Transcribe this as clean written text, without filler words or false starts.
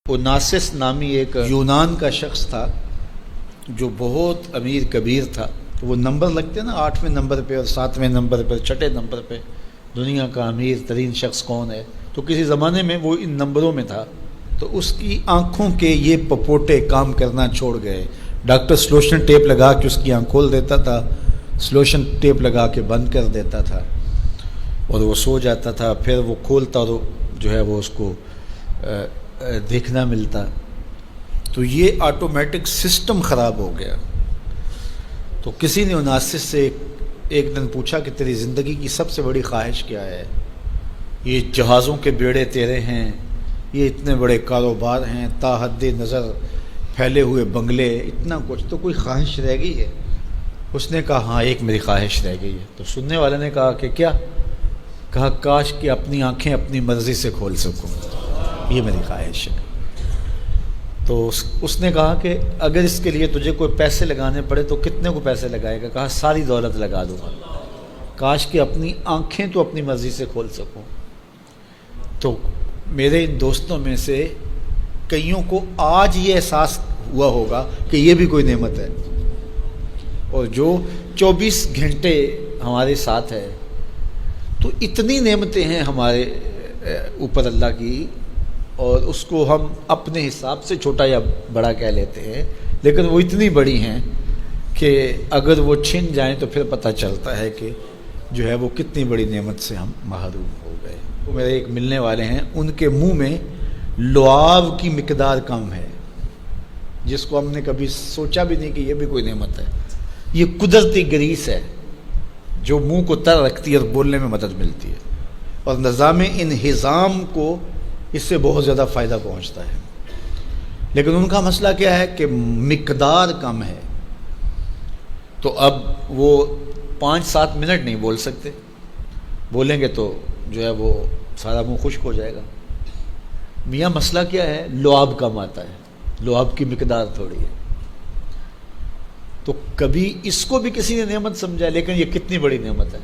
اوناسس نامی ایک یونان کا شخص تھا جو بہت امیر کبیر تھا. تو وہ نمبر لگتے ہیں نا، 8ویں نمبر پہ اور 7ویں نمبر پہ، 6 نمبر پہ دنیا کا امیر ترین شخص کون ہے. تو کسی زمانے میں وہ ان نمبروں میں تھا. تو اس کی آنکھوں کے یہ پپوٹے کام کرنا چھوڑ گئے. ڈاکٹر سلوشن ٹیپ لگا کے اس کی آنکھ کھول دیتا تھا، سلوشن ٹیپ لگا کے بند کر دیتا تھا اور وہ سو جاتا تھا. پھر وہ کھولتا اور جو ہے وہ اس کو دیکھنا ملتا. تو یہ آٹومیٹک سسٹم خراب ہو گیا. تو کسی نے اوناسس سے ایک دن پوچھا کہ تیری زندگی کی سب سے بڑی خواہش کیا ہے؟ یہ جہازوں کے بیڑے تیرے ہیں، یہ اتنے بڑے کاروبار ہیں، تا حد نظر پھیلے ہوئے بنگلے، اتنا کچھ، تو کوئی خواہش رہ گئی ہے؟ اس نے کہا ہاں ایک میری خواہش رہ گئی ہے. تو سننے والے نے کہا کہ کیا؟ کہا کاش کہ اپنی آنکھیں اپنی مرضی سے کھول سکوں، یہ میری خواہش ہے. تو اس نے کہا کہ اگر اس کے لیے تجھے کوئی پیسے لگانے پڑے تو کتنے کو پیسے لگائے گا؟ کہا ساری دولت لگا دوں گا. کاش کہ اپنی آنکھیں تو اپنی مرضی سے کھول سکوں. تو میرے ان دوستوں میں سے کئیوں کو آج یہ احساس ہوا ہوگا کہ یہ بھی کوئی نعمت ہے، اور جو 24 گھنٹے ہمارے ساتھ ہے. تو اتنی نعمتیں ہیں ہمارے اوپر اللہ کی، اور اس کو ہم اپنے حساب سے چھوٹا یا بڑا کہہ لیتے ہیں، لیکن وہ اتنی بڑی ہیں کہ اگر وہ چھن جائیں تو پھر پتہ چلتا ہے کہ جو ہے وہ کتنی بڑی نعمت سے ہم محروم ہو گئے. وہ میرے ایک ملنے والے ہیں، ان کے منہ میں لعاب کی مقدار کم ہے، جس کو ہم نے کبھی سوچا بھی نہیں کہ یہ بھی کوئی نعمت ہے. یہ قدرتی گریس ہے جو منہ کو تر رکھتی ہے اور بولنے میں مدد ملتی ہے، اور نظام انہضام کو اس سے بہت زیادہ فائدہ پہنچتا ہے. لیکن ان کا مسئلہ کیا ہے کہ مقدار کم ہے. تو اب وہ 5-7 منٹ نہیں بول سکتے، بولیں گے تو جو ہے وہ سارا منہ خشک ہو جائے گا. میاں مسئلہ کیا ہے؟ لعاب کم آتا ہے، لعاب کی مقدار تھوڑی ہے. تو کبھی اس کو بھی کسی نے نعمت سمجھا، لیکن یہ کتنی بڑی نعمت ہے.